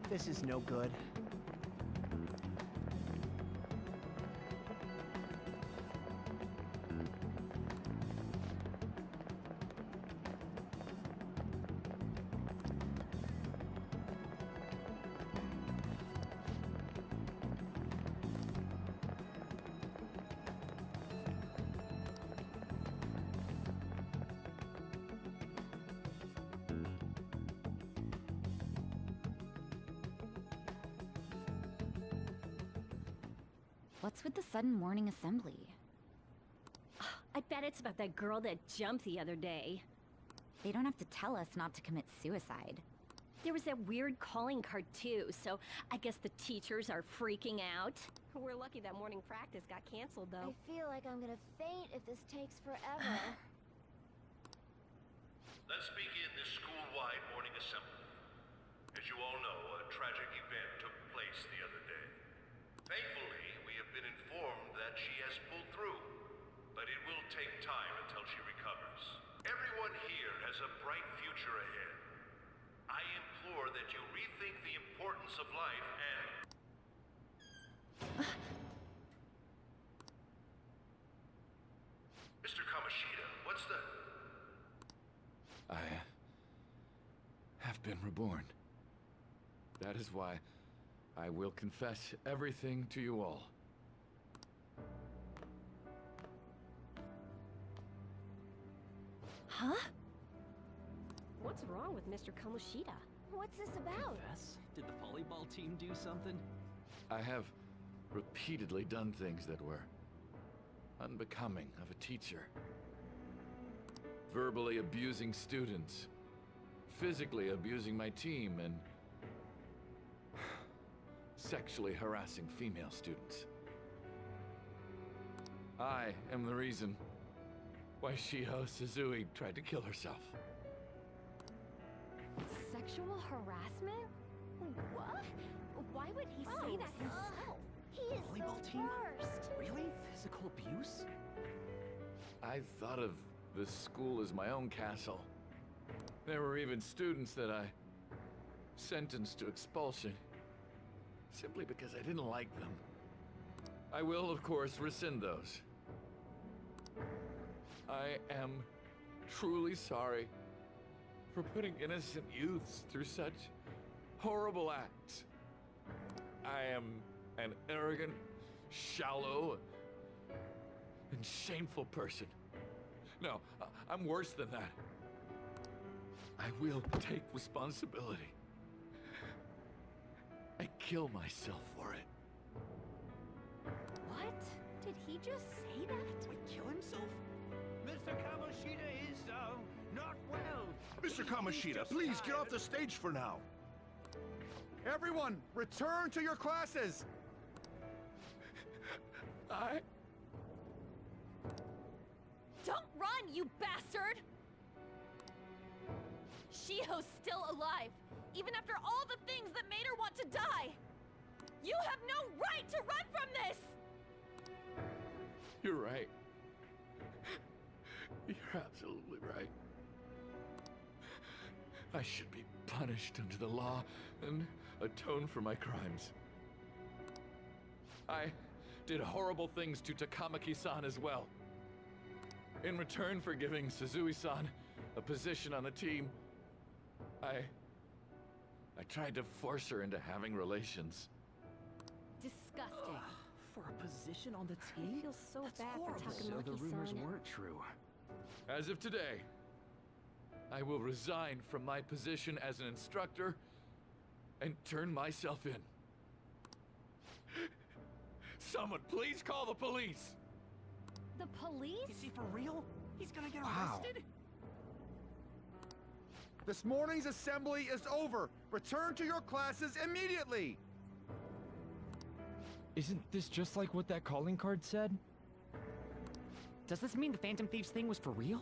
This is no good. What's with the sudden morning assembly? I bet it's about that girl that jumped the other day. They don't have to tell us not to commit suicide. There was that weird calling card too, so I guess the teachers are freaking out. We're lucky that morning practice got canceled though. I feel like I'm gonna faint if this takes forever. Let's begin this school-wide morning assembly. As you all know, a tragic event took place the other day. Thankfully, we have been informed that she has pulled through, but it will take time until she recovers. Everyone here has a bright future ahead. I implore that you rethink the importance of life and... Mr. Kamoshida, what's the... I have been reborn. That is why I will confess everything to you all. Huh? What's wrong with Mr. Kamoshida? What's this about? Confess? Did the volleyball team do something? I have repeatedly done things that were unbecoming of a teacher. Verbally abusing students, physically abusing my team, and sexually harassing female students. I am the reason why Shiho Suzui tried to kill herself. Sexual harassment? What? Why would he say that himself? He is Volleyball the team? worst. Really? Physical abuse? I thought of the school as my own castle. There were even students that I sentenced to expulsion, simply because I didn't like them. I will, of course, rescind those. I am truly sorry for putting innocent youths through such horrible acts. I am an arrogant, shallow, and shameful person. No, I'm worse than that. I will take responsibility. I kill myself for it. What? Did he just say that? Wait, kill himself? Mr. Kamoshida is, not well. Mr. Kamoshida, please get off the stage for now. Everyone, return to your classes! Don't run, you bastard! Shiho's still alive, even after all the things that made her want to die! You have no right to run from this! You're right. You're absolutely right. I should be punished under the law and atone for my crimes. I did horrible things to Takamaki-san as well. In return for giving Suzui-san a position on the team, I tried to force her into having relations. Disgusting. For a position on the I team? feel so That's bad horrible. for So the rumors Takamaki-san. weren't true. As of today, I will resign from my position as an instructor and turn myself in. Someone please call the police! The police? Is he for real? He's gonna get Wow. arrested? This morning's assembly is over. Return to your classes immediately! Isn't this just like what that calling card said? Does this mean the Phantom Thieves thing was for real?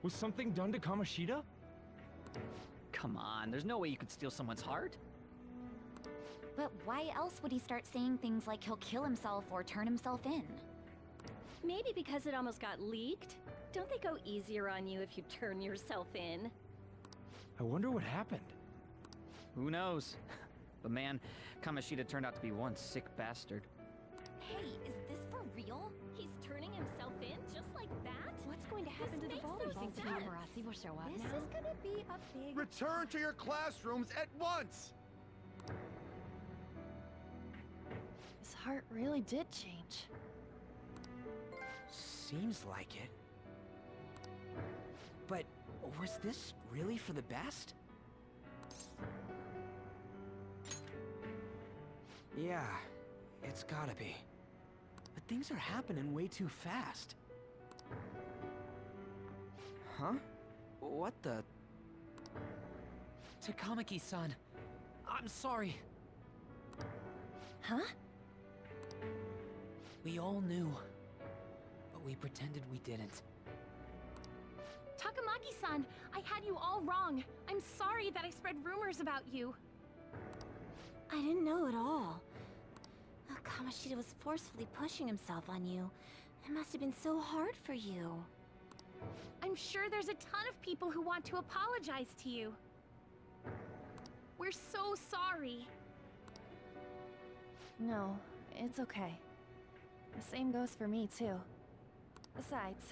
Was something done to Kamoshida? Come on, there's no way you could steal someone's heart. But why else would he start saying things like he'll kill himself or turn himself in? Maybe because it almost got leaked. Don't they go easier on you if you turn yourself in? I wonder what happened. Who knows? But man, Kamoshida turned out to be one sick bastard. Hey, is this for real? He's turning himself in just like that? What's going to happen to the volleyball team? Marasi will show up This now. is gonna be a big... Return to your classrooms at once! His heart really did change. Seems like it. But was this really for the best? Yeah, it's gotta be. But things are happening way too fast. Huh? What the? Takamaki-san, I'm sorry. Huh? We all knew, but we pretended we didn't. Takamaki-san, I had you all wrong. I'm sorry that I spread rumors about you. I didn't know at all. Oh, Kamoshida was forcefully pushing himself on you. It must have been so hard for you. I'm sure there's a ton of people who want to apologize to you. We're so sorry. No, it's okay. The same goes for me, too. Besides,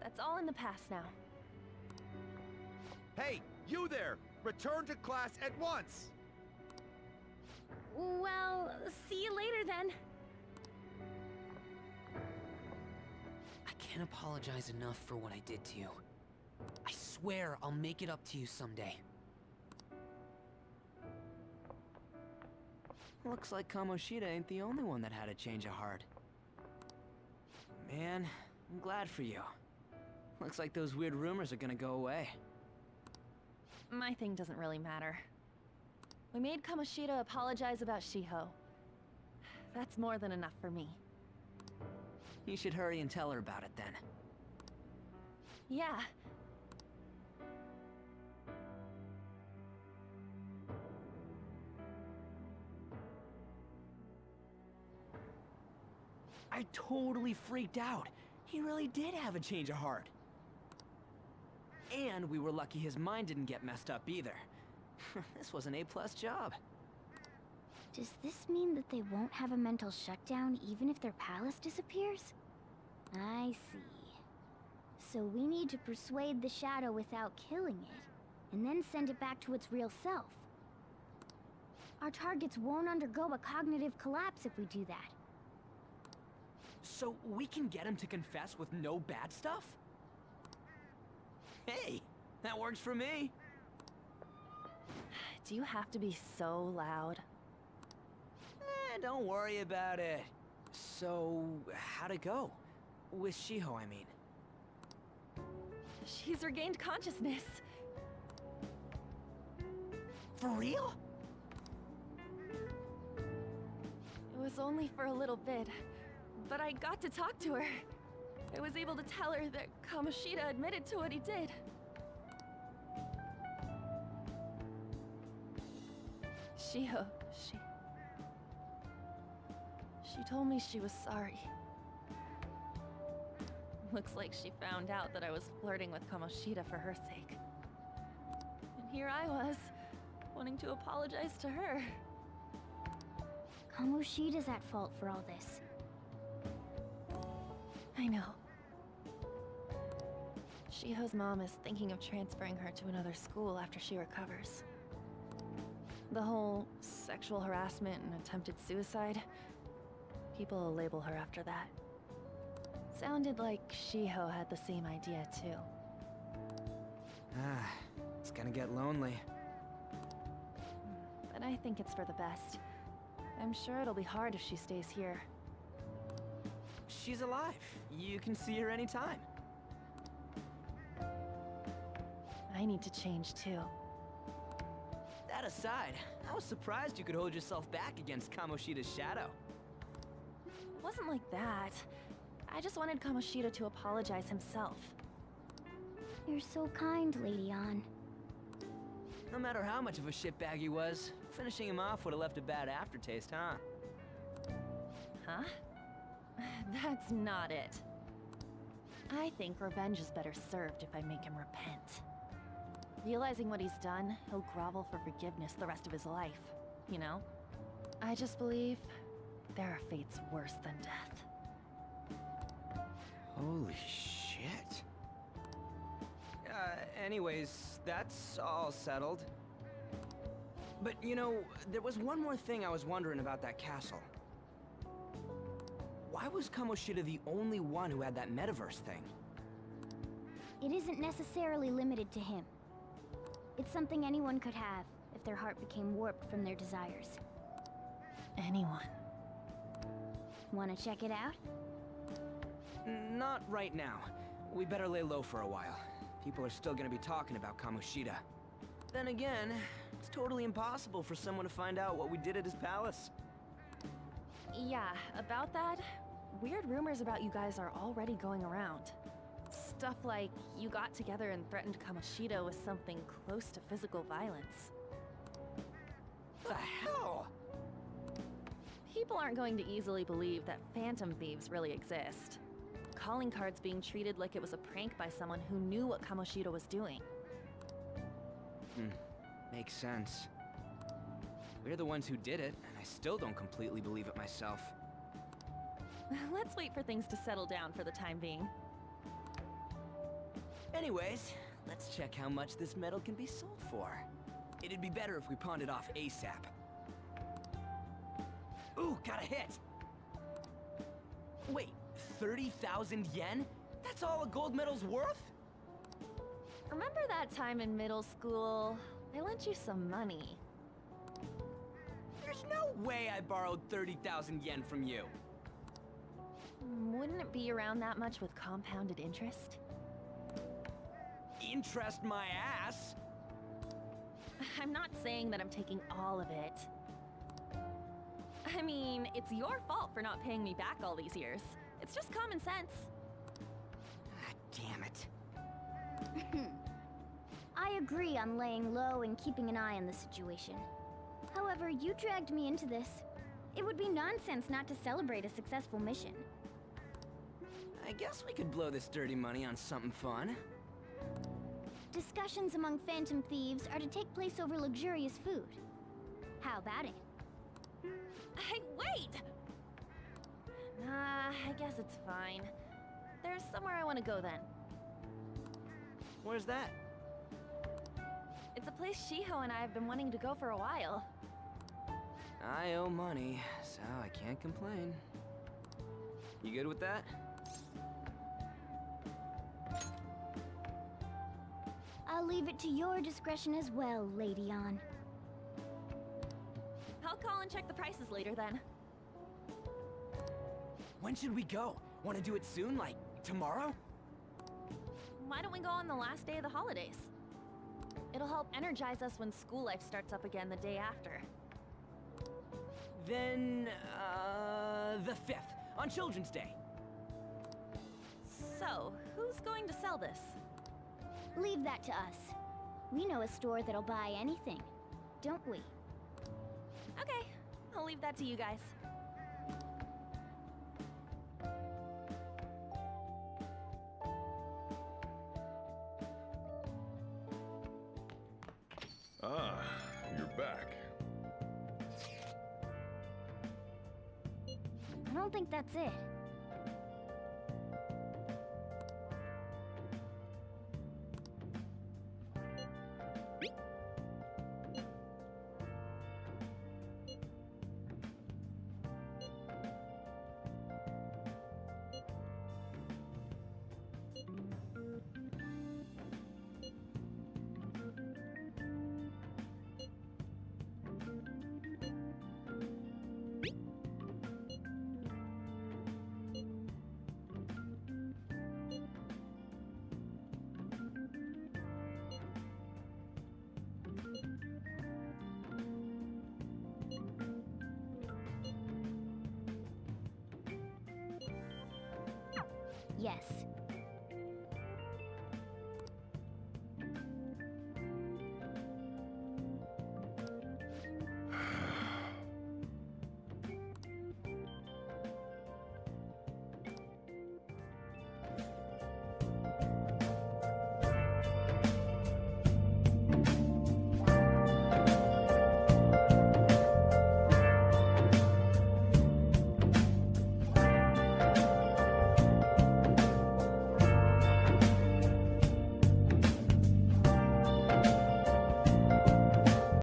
that's all in the past now. Hey, you there! Return to class at once! Well, see you later then. I can't apologize enough for what I did to you. I swear I'll make it up to you someday. Looks like Kamoshida ain't the only one that had a change of heart. Man, I'm glad for you. Looks like those weird rumors are gonna go away. My thing doesn't really matter. We made Kamoshida apologize about Shiho. That's more than enough for me. You should hurry and tell her about it then. Yeah. I totally freaked out. He really did have a change of heart. And we were lucky his mind didn't get messed up either. This was an A+ job. Does this mean that they won't have a mental shutdown even if their palace disappears? I see. So we need to persuade the shadow without killing it, and then send it back to its real self. Our targets won't undergo a cognitive collapse if we do that. So we can get him to confess with no bad stuff? Hey, that works for me. Do you have to be so loud? Don't worry about it. So, how'd it go? With Shiho, I mean. She's regained consciousness. For real? It was only for a little bit, but I got to talk to her. I was able to tell her that Kamoshida admitted to what he did. Shiho, she told me she was sorry. Looks like she found out that I was flirting with Kamoshida for her sake. And here I was, wanting to apologize to her. Kamoshida's at fault for all this. I know. Shiho's mom is thinking of transferring her to another school after she recovers. The whole sexual harassment and attempted suicide, people will label her after that. Sounded like Shiho had the same idea too. It's gonna get lonely. But I think it's for the best. I'm sure it'll be hard if she stays here. She's alive. You can see her anytime. I need to change too. That aside, I was surprised you could hold yourself back against Kamoshida's shadow. It wasn't like that. I just wanted Kamoshida to apologize himself. You're so kind, Lady Ann. No matter how much of a shitbag he was, finishing him off would have left a bad aftertaste, huh? Huh? That's not it. I think revenge is better served if I make him repent. Realizing what he's done, he'll grovel for forgiveness the rest of his life, you know? I just believe there are fates worse than death. Holy shit. Anyways, that's all settled. But you know, there was one more thing I was wondering about that castle. Why was Kamoshida the only one who had that Metaverse thing? It isn't necessarily limited to him. It's something anyone could have if their heart became warped from their desires. Anyone. Wanna check it out? Not right now. We better lay low for a while. People are still gonna be talking about Kamoshida. Then again, it's totally impossible for someone to find out what we did at his palace. Yeah, about that, weird rumors about you guys are already going around. Stuff like you got together and threatened Kamoshida with something close to physical violence. The hell? People aren't going to easily believe that phantom thieves really exist. Calling cards being treated like it was a prank by someone who knew what Kamoshida was doing. Makes sense. We're the ones who did it, and I still don't completely believe it myself. Let's wait for things to settle down for the time being. Anyways, let's check how much this metal can be sold for. It'd be better if we pawned it off ASAP. Ooh, got a hit! Wait, 30,000 yen? That's all a gold medal's worth? Remember that time in middle school? I lent you some money. There's no way I borrowed 30,000 yen from you. Wouldn't it be around that much with compounded interest? Interest my ass! I'm not saying that I'm taking all of it. I mean, it's your fault for not paying me back all these years. It's just common sense. Ah, damn it. I agree on laying low and keeping an eye on the situation. However, you dragged me into this. It would be nonsense not to celebrate a successful mission. I guess we could blow this dirty money on something fun. Discussions among phantom thieves are to take place over luxurious food. How about it? Hey, wait! Nah, I guess it's fine. There's somewhere I want to go then. Where's that? It's a place Shiho and I have been wanting to go for a while. I owe money, so I can't complain. You good with that? I'll leave it to your discretion as well, Lady On. I'll call and check the prices later then. When should we go? Want to do it soon, like tomorrow? Why don't we go on the last day of the holidays? It'll help energize us when school life starts up again the day after. Then, the 5th, on Children's Day. So, who's going to sell this? Leave that to us. We know a store that'll buy anything, don't we? Okay, I'll leave that to you guys. Ah, you're back. I don't think that's it. Yes,